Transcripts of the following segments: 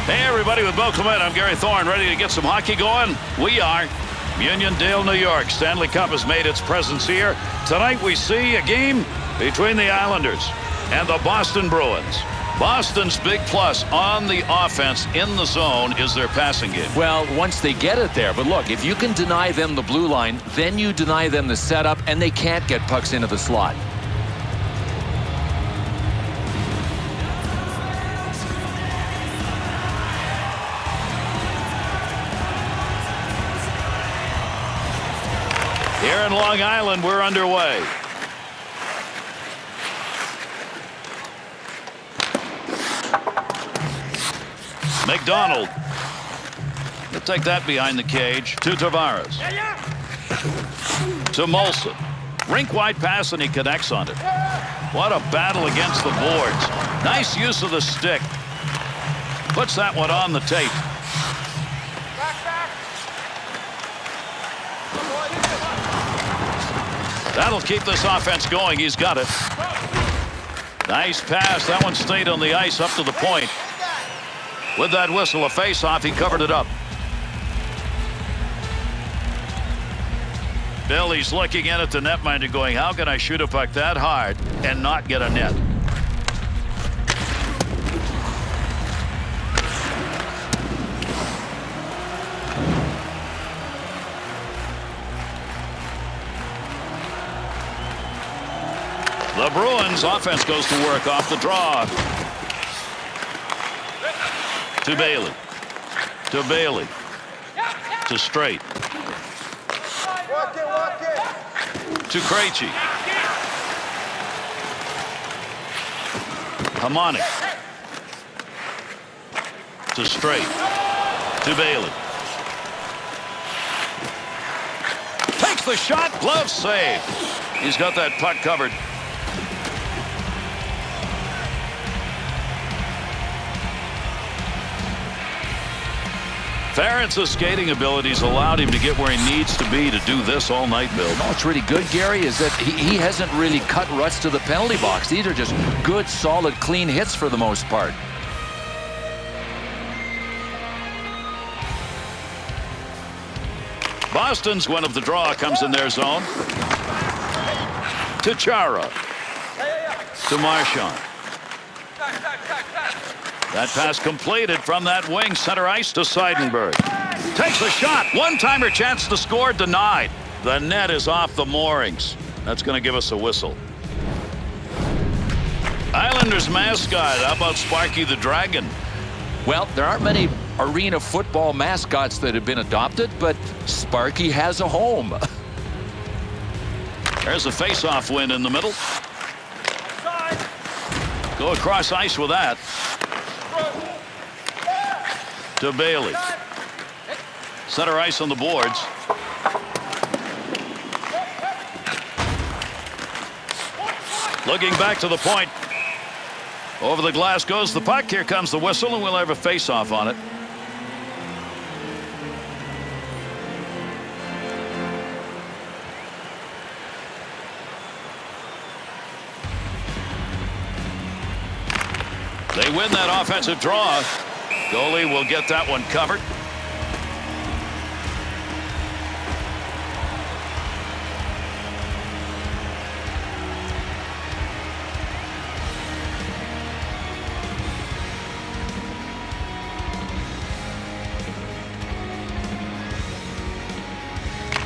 Hey everybody, with Bill Clement, I'm Gary Thorne, ready to get some hockey going? We are. Uniondale, New York. Stanley Cup has made its presence here. Tonight we see a game between the Islanders and the Boston Bruins. Boston's big plus on the offense in the zone is their passing game. Well, once they get it there. But look, if you can deny them the blue line, then you deny them the setup, and they can't get pucks into the slot. Here in Long Island, we're underway. McDonald. He'll take that behind the cage to Tavares. To Molson. Rink-wide pass, and he connects on it. What a battle against the boards. Nice use of the stick. Puts that one on the tape. That'll keep this offense going. He's got it. Nice pass. That one stayed on the ice up to the point. With that whistle, a face-off, he covered it up. Billy's looking in at the netminder going, how can I shoot a puck that hard and not get a net? The Bruins offense goes to work off the draw. To Bailey. To Bailey. To Straight. To Krejci. Hamonic. To Straight. To Bailey. Takes the shot. Glove save. He's got that puck covered. Ferentz's skating abilities allowed him to get where he needs to be to do this all night, Bill. You know what's really good, Gary, is that he hasn't really cut ruts to the penalty box. These are just good, solid, clean hits for the most part. Boston's win of the draw comes in their zone. To Chara. To Marchand. That pass completed from that wing, center ice to Seidenberg. Takes a shot. One-timer chance to score, denied. The net is off the moorings. That's going to give us a whistle. Islanders mascot. How about Sparky the Dragon? Well, there aren't many arena football mascots that have been adopted, but Sparky has a home. There's a face-off win in the middle. Go across ice with that. To Bailey. Center ice on the boards. Looking back to the point. Over the glass goes the puck. Here comes the whistle, and we'll have a face-off on it. They win that offensive draw. Goalie will get that one covered.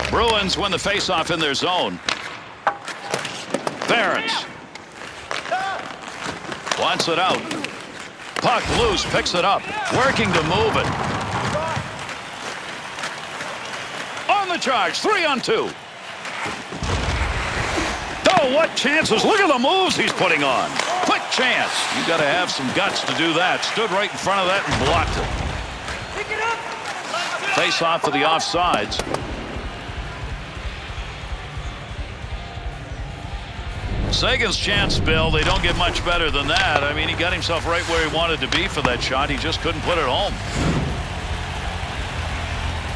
Bruins win the faceoff in their zone. Ferentz wants it out. Puck loose, picks it up, working to move it. charge. 3-on-2. Oh, what chances. Look at the moves he's putting on. Quick chance. You got to have some guts to do that. Stood right in front of that and blocked it. Face off for the offsides. Sagan's chance, Bill, they don't get much better than that. I mean, he got himself right where he wanted to be for that shot. He just couldn't put it home.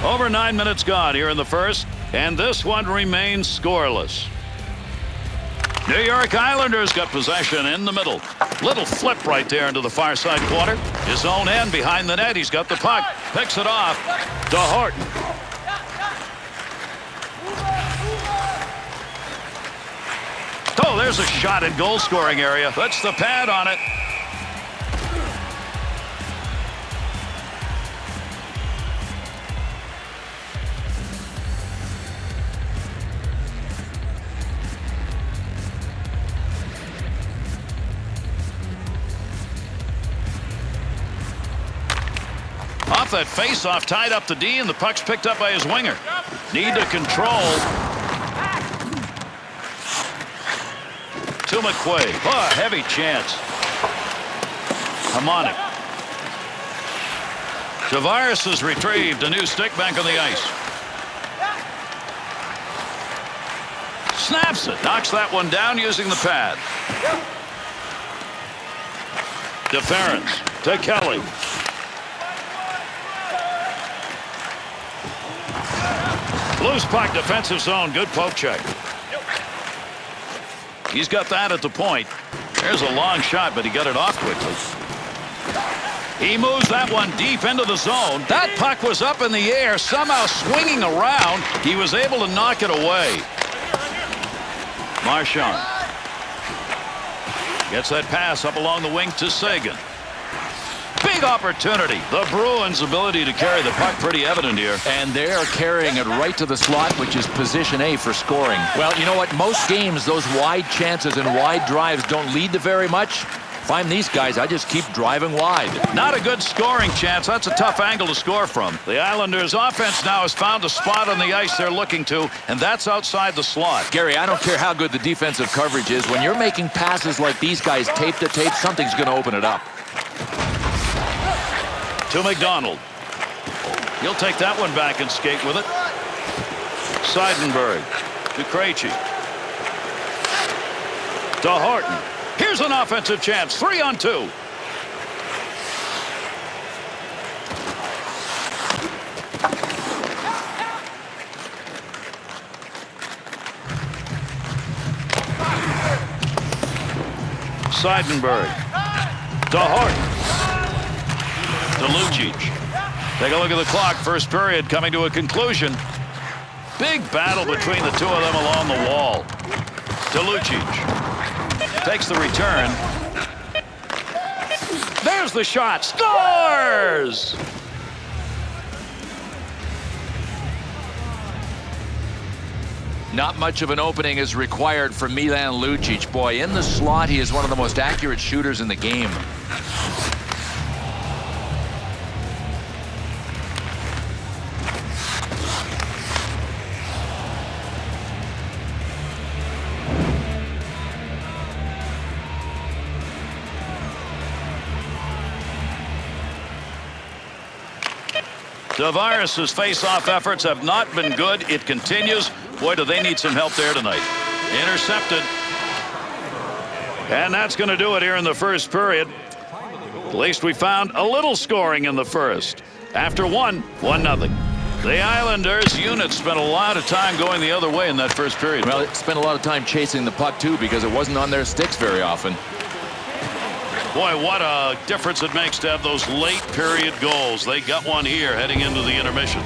Over 9 minutes gone here in the first, and this one remains scoreless. New York Islanders got possession in the middle. Little flip right there into the far side corner. His own end behind the net. He's got the puck. Picks it off to Horton. Oh, there's a shot in goal scoring area. Puts the pad on it. Off that face-off, tied up the D, and the puck's picked up by his winger. Need to control. To McQuaid. Oh, a heavy chance. Hamonic. Tavares has retrieved a new stick back on the ice. Snaps it. Knocks that one down using the pad. DeFerrence to Kelly. Loose puck, defensive zone. Good poke check. He's got that at the point. There's a long shot, but he got it off quickly. He moves that one deep into the zone. That puck was up in the air, somehow swinging around. He was able to knock it away. Marchand gets that pass up along the wing to Sagan. Big opportunity. The Bruins' ability to carry the puck pretty evident here. And they're carrying it right to the slot, which is position A for scoring. Well, you know what? Most games, those wide chances and wide drives don't lead to very much. If I'm these guys, I just keep driving wide. Not a good scoring chance. That's a tough angle to score from. The Islanders' offense now has found a spot on the ice they're looking to, and that's outside the slot. Gary, I don't care how good the defensive coverage is. When you're making passes like these guys, tape to tape, something's going to open it up. To McDonald. He'll take that one back and skate with it. Seidenberg to Krejci. To Horton. Here's an offensive chance. 3-on-2. Seidenberg. To Horton. To Lucic. Take a look at the clock. First period coming to a conclusion. Big battle between the two of them along the wall. To Lucic. Takes the return. There's the shot. Scores! Not much of an opening is required for Milan Lucic. Boy, in the slot, he is one of the most accurate shooters in the game. Tavares' face-off efforts have not been good. It continues. Boy, do they need some help there tonight. Intercepted. And that's going to do it here in the first period. At least we found a little scoring in the first. After 1-0. The Islanders unit spent a lot of time going the other way in that first period. Well, it spent a lot of time chasing the puck, too, because it wasn't on their sticks very often. Boy, what a difference it makes to have those late period goals. They got one here heading into the intermission.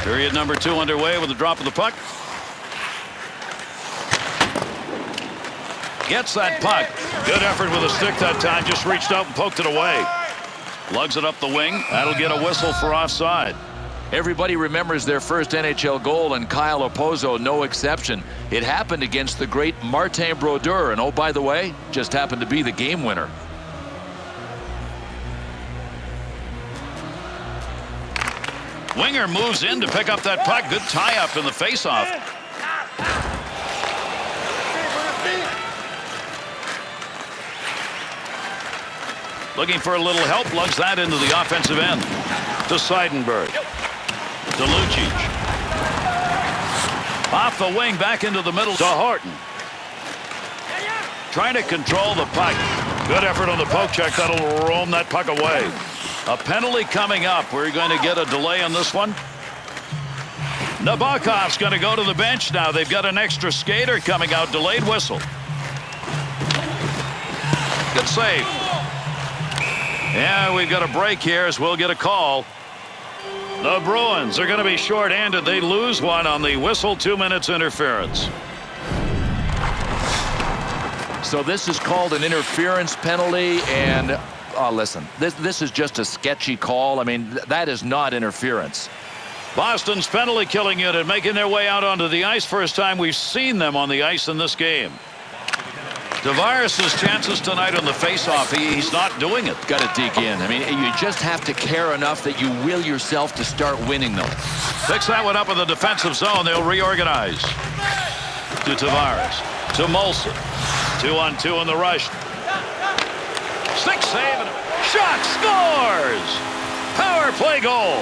Period number 2 underway with the drop of the puck. Gets that puck. Good effort with a stick that time. Just reached out and poked it away. Lugs it up the wing. That'll get a whistle for offside. Everybody remembers their first NHL goal, and Kyle Opozo no exception. It happened against the great Martin Brodeur, and oh, by the way, just happened to be the game winner. Winger moves in to pick up that puck. Good tie-up in the face-off. Looking for a little help. Lugs that into the offensive end. To Seidenberg. To Lucic. Off the wing, back into the middle to Horton. Trying to control the puck. Good effort on the poke check. That'll roam that puck away. A penalty coming up. We're going to get a delay on this one. Nabokov's going to go to the bench now. They've got an extra skater coming out. Delayed whistle. Good save. Yeah, we've got a break here as we'll get a call. The Bruins are going to be short-handed. They lose one on the whistle. 2 minutes interference. So this is called an interference penalty, and listen, this is just a sketchy call. I mean, that is not interference. Boston's penalty killing unit making their way out onto the ice. First time we've seen them on the ice in this game. Tavares' chances tonight on the face-off. He's not doing it. Got to dig in. I mean, you just have to care enough that you will yourself to start winning them. Picks that one up in the defensive zone. They'll reorganize. To Tavares. To Molson. 2-on-2 in the rush. Stick save and shot. Scores! Power play goal.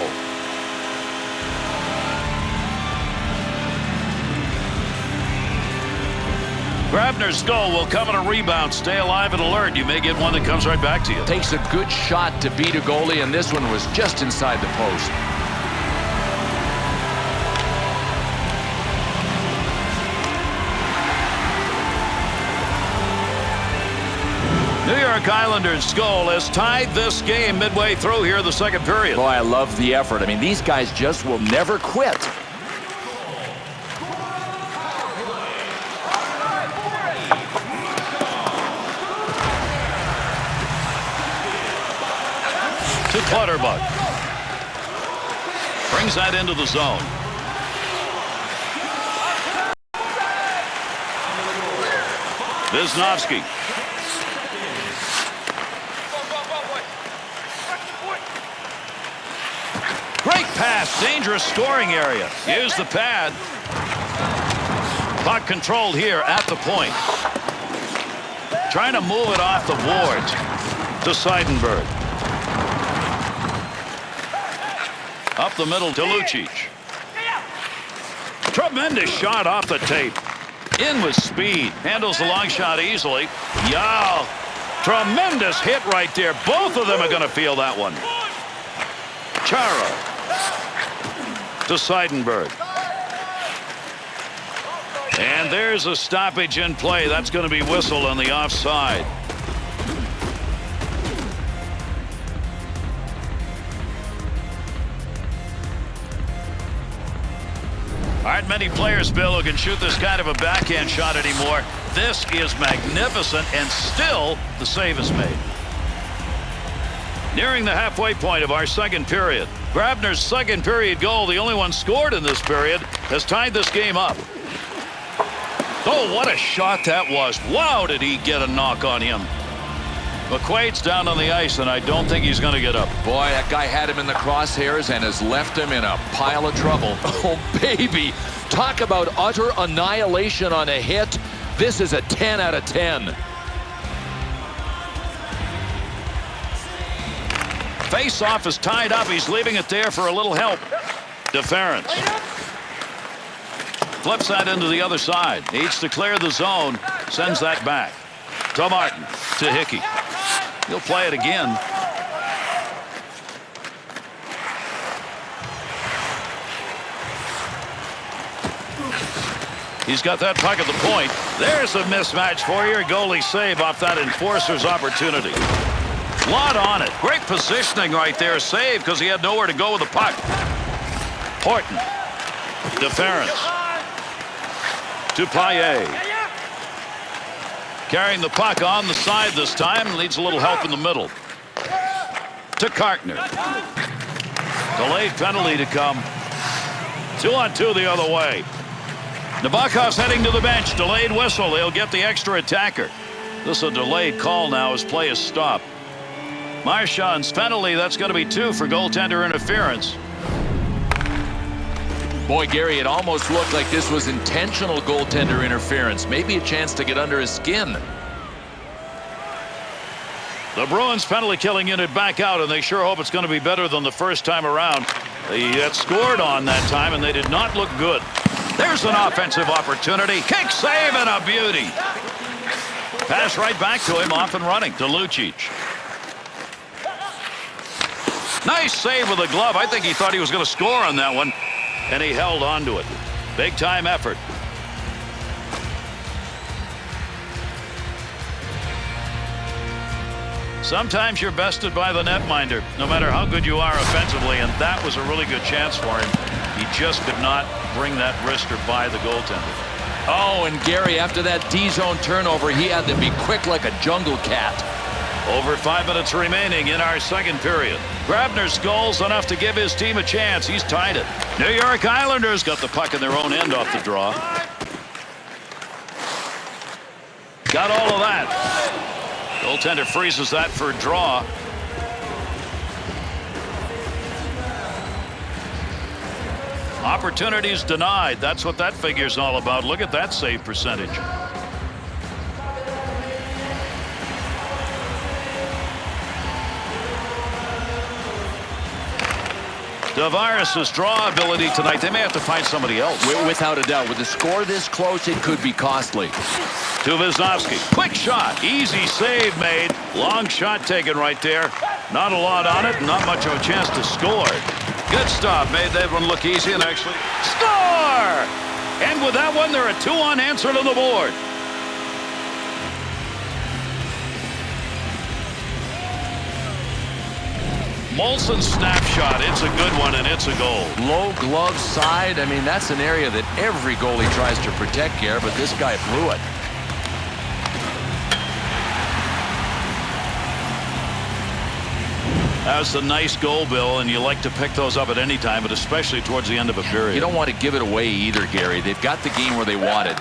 Grabner's goal will come on a rebound. Stay alive and alert. You may get one that comes right back to you. Takes a good shot to beat a goalie, and this one was just inside the post. New York Islanders' goal has tied this game midway through here in the second period. Boy, I love the effort. I mean, these guys just will never quit. To Clutterbuck. Brings that into the zone. Wisniewski. Great pass. Dangerous scoring area. Use the pad. Puck controlled here at the point. Trying to move it off the boards. To Seidenberg. Up the middle to Lucic. Tremendous shot off the tape. In with speed. Handles the long shot easily. Yeah. Tremendous hit right there. Both of them are going to feel that one. Chara. To Seidenberg. And there's a stoppage in play. That's going to be whistled on the offside. Aren't many players, Bill, who can shoot this kind of a backhand shot anymore. This is magnificent, and still the save is made. Nearing the halfway point of our second period. Grabner's second period goal, the only one scored in this period, has tied this game up. Oh, what a shot that was. Wow, did he get a knock on him. McQuaid's down on the ice, and I don't think he's going to get up. Boy, that guy had him in the crosshairs and has left him in a pile of trouble. Oh, baby. Talk about utter annihilation on a hit. This is a 10 out of 10. Face-off is tied up. He's leaving it there for a little help. Deference. Flips that into the other side. Needs to clear the zone. Sends that back. To Martin. To Hickey. He'll play it again. He's got that puck at the point. There's a mismatch for you. Goalie save off that enforcer's opportunity. Lot on it. Great positioning right there. Save because he had nowhere to go with the puck. Horton. Deference. To Payet. Carrying the puck on the side this time. Needs a little help in the middle. to Kartner. Delayed penalty to come. 2-on-2 the other way. Nabokov's heading to the bench. Delayed whistle. They'll get the extra attacker. This is a delayed call now as play is stopped. Marchand's penalty, that's going to be 2 for goaltender interference. Boy, Gary, it almost looked like this was intentional goaltender interference. Maybe a chance to get under his skin. The Bruins penalty killing unit back out, and they sure hope it's going to be better than the first time around. They got scored on that time, and they did not look good. There's an offensive opportunity. Kick save and a beauty. Pass right back to him, off and running to Lucic. Nice save with the glove. I think he thought he was going to score on that one, and he held on to it. Big time effort. Sometimes you're bested by the netminder, no matter how good you are offensively, and that was a really good chance for him. He just could not bring that wrister by the goaltender. Oh, and Gary, after that D-zone turnover, he had to be quick like a jungle cat. Over 5 minutes remaining in our second period. Grabner's goal's enough to give his team a chance. He's tied it. New York Islanders got the puck in their own end off the draw. Got all of that. Goaltender freezes that for a draw. Opportunities denied. That's what that figure's all about. Look at that save percentage. Tavares' draw ability tonight. They may have to find somebody else. Without a doubt. With the score this close, it could be costly. To Wisnowski. Quick shot. Easy save made. Long shot taken right there. Not a lot on it. Not much of a chance to score. Good stop. Made that one look easy and actually score! And with that one, there are 2 unanswered on the board. Molson's snapshot. It's a good one, and it's a goal. Low glove side. I mean, that's an area that every goalie tries to protect here, but this guy blew it. That was a nice goal, Bill, and you like to pick those up at any time, but especially towards the end of a period. You don't want to give it away either, Gary. They've got the game where they want it.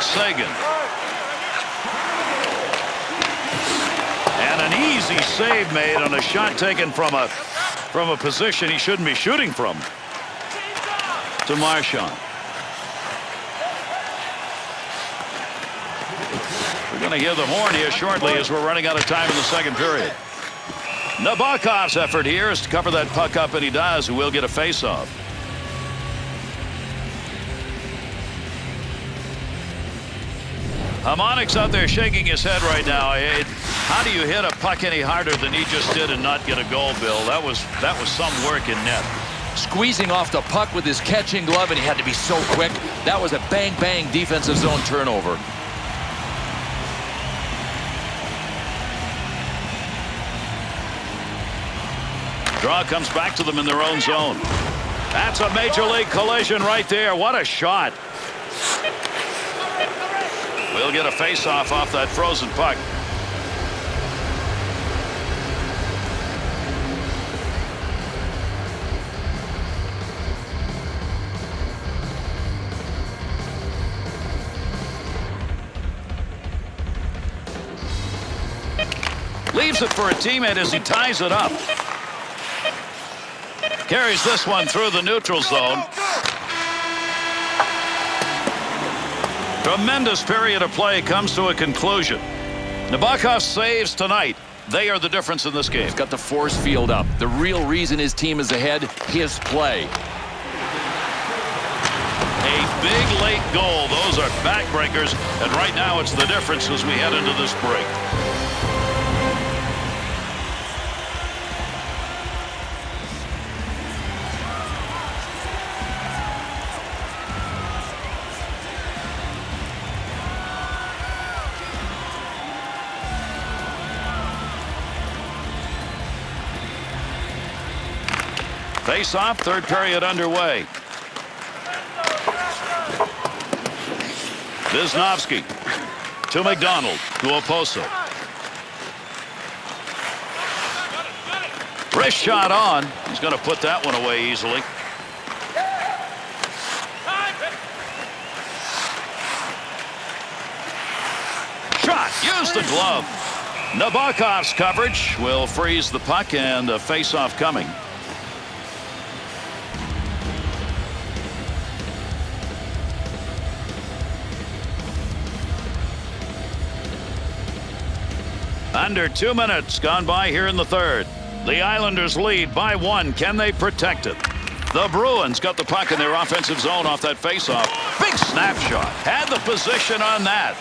Sagan. And an easy save made on a shot taken from a position he shouldn't be shooting from. To Marchand. We're going to hear the horn here shortly as we're running out of time in the second period. Nabokov's effort here is to cover that puck up, and he does. Who will get a face-off. Harmonic's out there shaking his head right now. How do you hit a puck any harder than he just did and not get a goal, Bill? That was some work in net. Squeezing off the puck with his catching glove, and he had to be so quick. That was a bang-bang defensive zone turnover. Draw comes back to them in their own zone. That's a major league collision right there. What a shot. We'll get a face-off off that frozen puck. Leaves it for a teammate as he ties it up. Carries this one through the neutral zone. Tremendous period of play comes to a conclusion. Nabokov saves tonight. They are the difference in this game. He's got the force field up. The real reason his team is ahead, his play. A big late goal. Those are backbreakers, and right now it's the difference as we head into this break. Face-off, third period underway. Wisniewski to McDonald to Oposo. Wrist shot on. He's going to put that one away easily. Shot. Use the glove. Nabokov's coverage will freeze the puck, and a face-off coming. Under 2 minutes gone by here in the third. The Islanders lead by 1. Can they protect it? The Bruins got the puck in their offensive zone off that faceoff. Big snapshot. Had the position on that.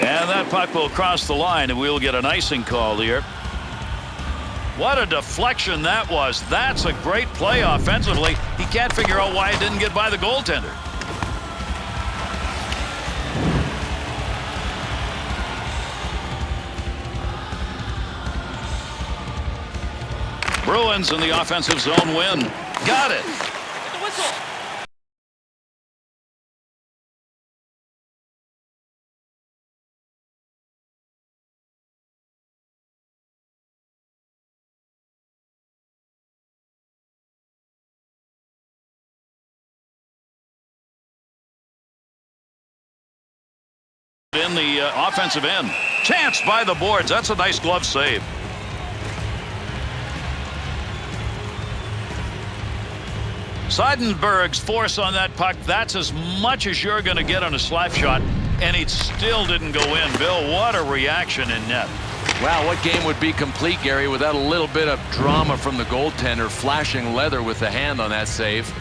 And that puck will cross the line, and we'll get an icing call here. What a deflection that was. That's a great play offensively. He can't figure out why it didn't get by the goaltender. Bruins in the offensive zone win. Got it. In the offensive end. Chance by the boards. That's a nice glove save. Seidenberg's force on that puck, that's as much as you're going to get on a slap shot, and it still didn't go in. Bill, what a reaction in net. Wow, what game would be complete, Gary, without a little bit of drama from the goaltender flashing leather with the hand on that save.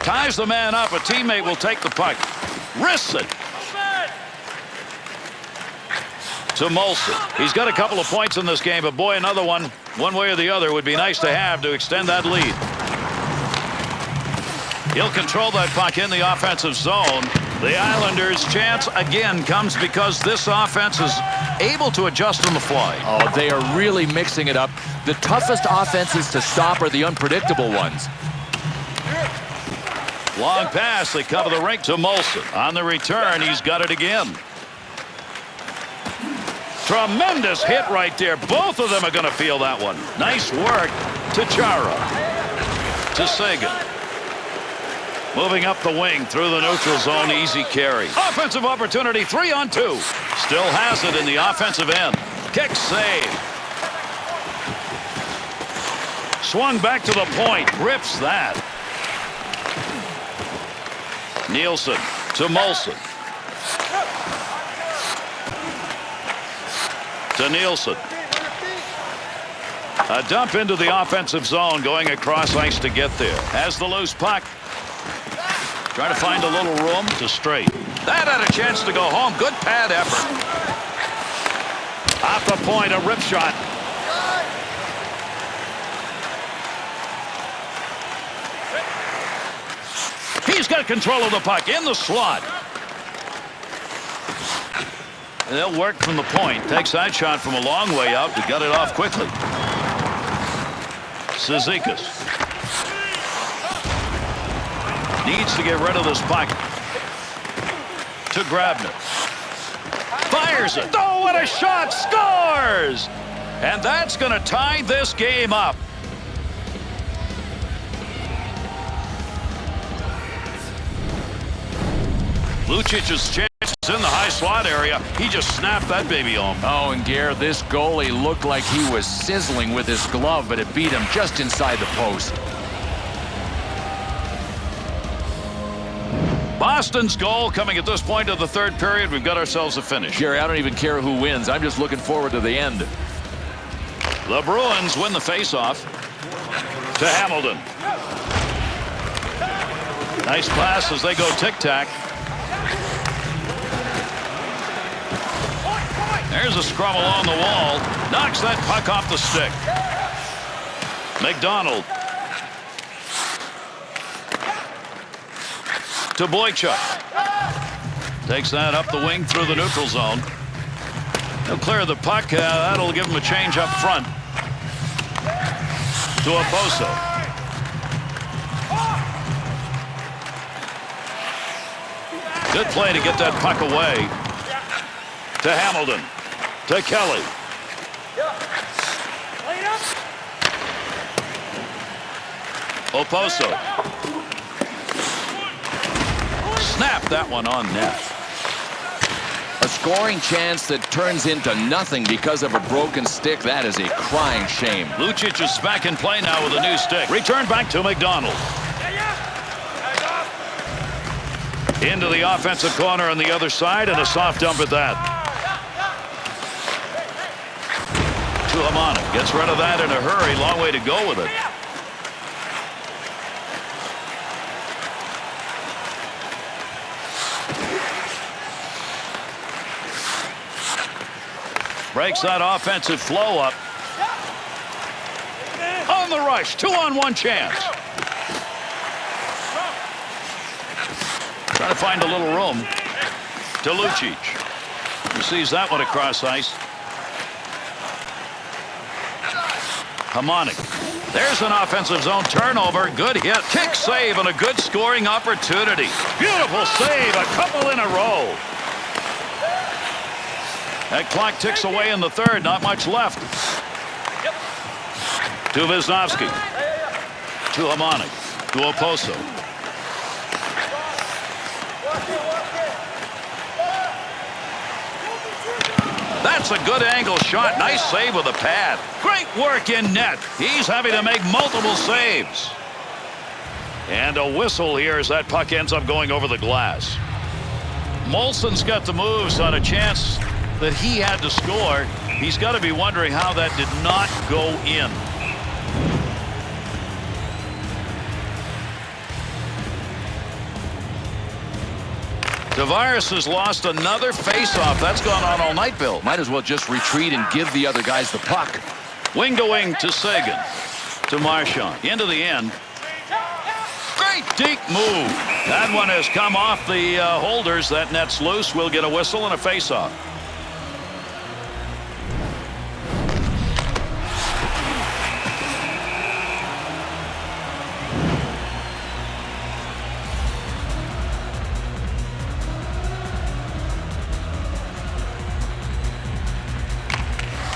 Ties the man up. A teammate will take the puck. Wrists it. To Molson. He's got a couple of points in this game, but boy, another one way or the other, would be nice to have to extend that lead. He'll control that puck in the offensive zone. The Islanders' chance again comes because this offense is able to adjust on the fly. Oh, they are really mixing it up. The toughest offenses to stop are the unpredictable ones. Long pass. They cover the rink to Molson. On the return, he's got it again. Tremendous hit right there. Both of them are going to feel that one. Nice work to Chara. To Sagan. Moving up the wing through the neutral zone. Easy carry. Offensive opportunity. 3-on-2. Still has it in the offensive end. Kick save. Swung back to the point. Rips that. Nielsen to Molson. To Nielsen. A dump into the offensive zone, going across ice to get there. Has the loose puck. Trying to find a little room to straight. That had a chance to go home. Good pad effort. Off the point, a rip shot. He's got control of the puck in the slot. They'll work from the point. Takes that shot from a long way out. He got it off quickly. Cizikas needs to get rid of this puck. To Grabner. Fires it. Oh, what a shot. Scores! And that's going to tie this game up. Lucic's chance is in the high slot area. He just snapped that baby home. Oh, and Gare, this goalie looked like he was sizzling with his glove, but it beat him just inside the post. Boston's goal coming at this point of the third period. We've got ourselves a finish. Gary, I don't even care who wins. I'm just looking forward to the end. The Bruins win the faceoff to Hamilton. Nice pass as they go tic-tac. There's a scrum along the wall. Knocks that puck off the stick. McDonald. To Boychuk. Takes that up the wing through the neutral zone. He'll clear the puck. That'll give him a change up front. To Oposo. Good play to get that puck away. To Hamilton. To Kelly. Oposo. Snap that one on net. A scoring chance that turns into nothing because of a broken stick. That is a crying shame. Lucic is back in play now with a new stick. Return back to McDonald. Into the offensive corner on the other side, and a soft dump at that. To Hamana. Gets rid of that in a hurry. Long way to go with it. Breaks that offensive flow up. On the rush. 2-on-1 chance. Trying to find a little room. To Lucic. He sees that one across ice. Hamonic. There's an offensive zone turnover. Good hit. Kick save and a good scoring opportunity. Beautiful save. A couple in a row. That clock ticks away in the third. Not much left. To Wisnowski. To Hamonic. To Oposo. That's a good angle shot. Nice save with a pad. Great work in net. He's having to make multiple saves. And a whistle here as that puck ends up going over the glass. Molson's got the moves on a chance that he had to score. He's got to be wondering how that did not go in. Tavares has lost another faceoff. That's gone on all night, Bill. Might as well just retreat and give the other guys the puck. Wing to wing to Sagan. To Marchand. Into the end. Great deep move. That one has come off the holders. That net's loose. We'll get a whistle and a faceoff.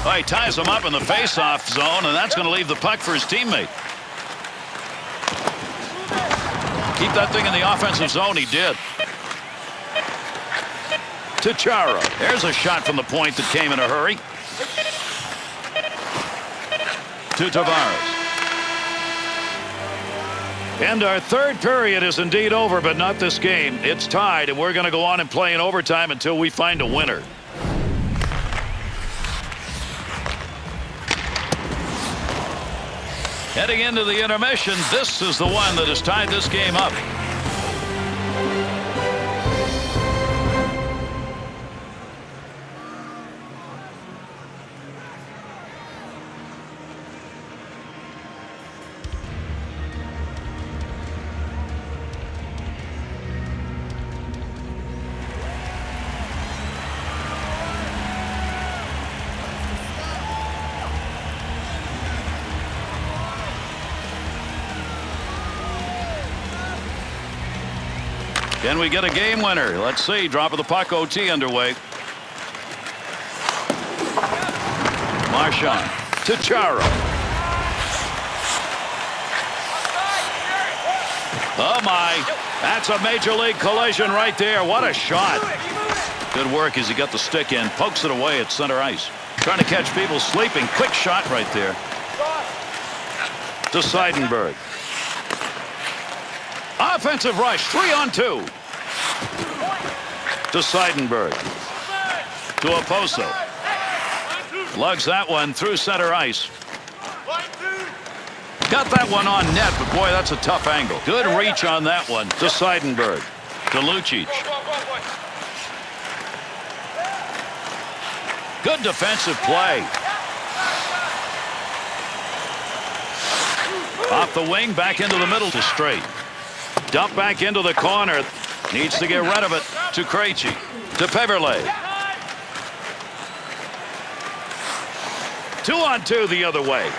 Well, he ties him up in the face-off zone, and that's going to leave the puck for his teammate. Keep that thing in the offensive zone. He did. To Chara. There's a shot from the point that came in a hurry. To Tavares. And our third period is indeed over, but not this game. It's tied, and we're going to go on and play in overtime until we find a winner. Heading into the intermission, this is the one that has tied this game up. Can we get a game winner? Let's see. Drop of the puck, OT underway. Marchand to Chara. Oh my, that's a major league collision right there. What a shot. Good work as he got the stick in. Pokes it away at center ice. Trying to catch people sleeping. Quick shot right there. To Seidenberg. Offensive rush, 3-on-2. To Seidenberg. To Oposo. Lugs that one through center ice. Got that one on net, but boy, that's a tough angle. Good reach on that one. To Seidenberg. To Lucic. Good defensive play. Off the wing, back into the middle to Straight. Dump back into the corner. Needs to get rid of it to Krejci. To Peverley. 2-on-2 the other way.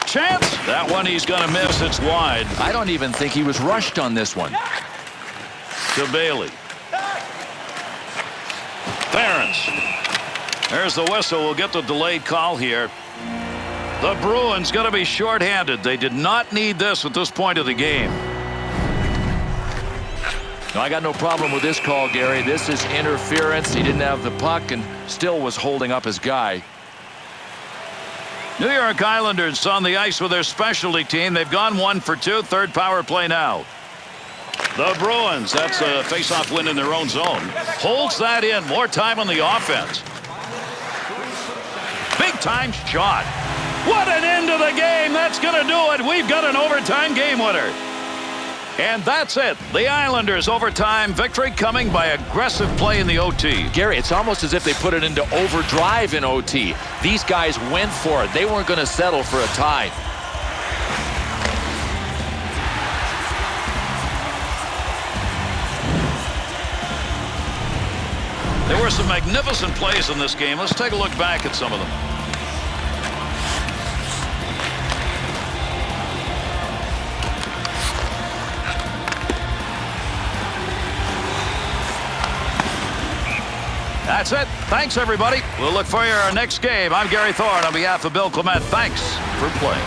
Chance. That one he's going to miss. It's wide. I don't even think he was rushed on this one. To Bailey. Ference. There's the whistle. We'll get the delayed call here. The Bruins going to be shorthanded. They did not need this at this point of the game. No, I got no problem with this call, Gary. This is interference. He didn't have the puck and still was holding up his guy. New York Islanders on the ice with their specialty team. They've gone 1 for 2. Third power play now. The Bruins, that's a face-off win in their own zone. Holds that in. More time on the offense. Big-time shot. What an end to the game. That's going to do it. We've got an overtime game winner. And that's it. The Islanders' overtime victory coming by aggressive play in the OT. Gary, it's almost as if they put it into overdrive in OT. These guys went for it. They weren't going to settle for a tie. There were some magnificent plays in this game. Let's take a look back at some of them. That's it. Thanks, everybody. We'll look for you our next game. I'm Gary Thorne on behalf of Bill Clement. Thanks for playing.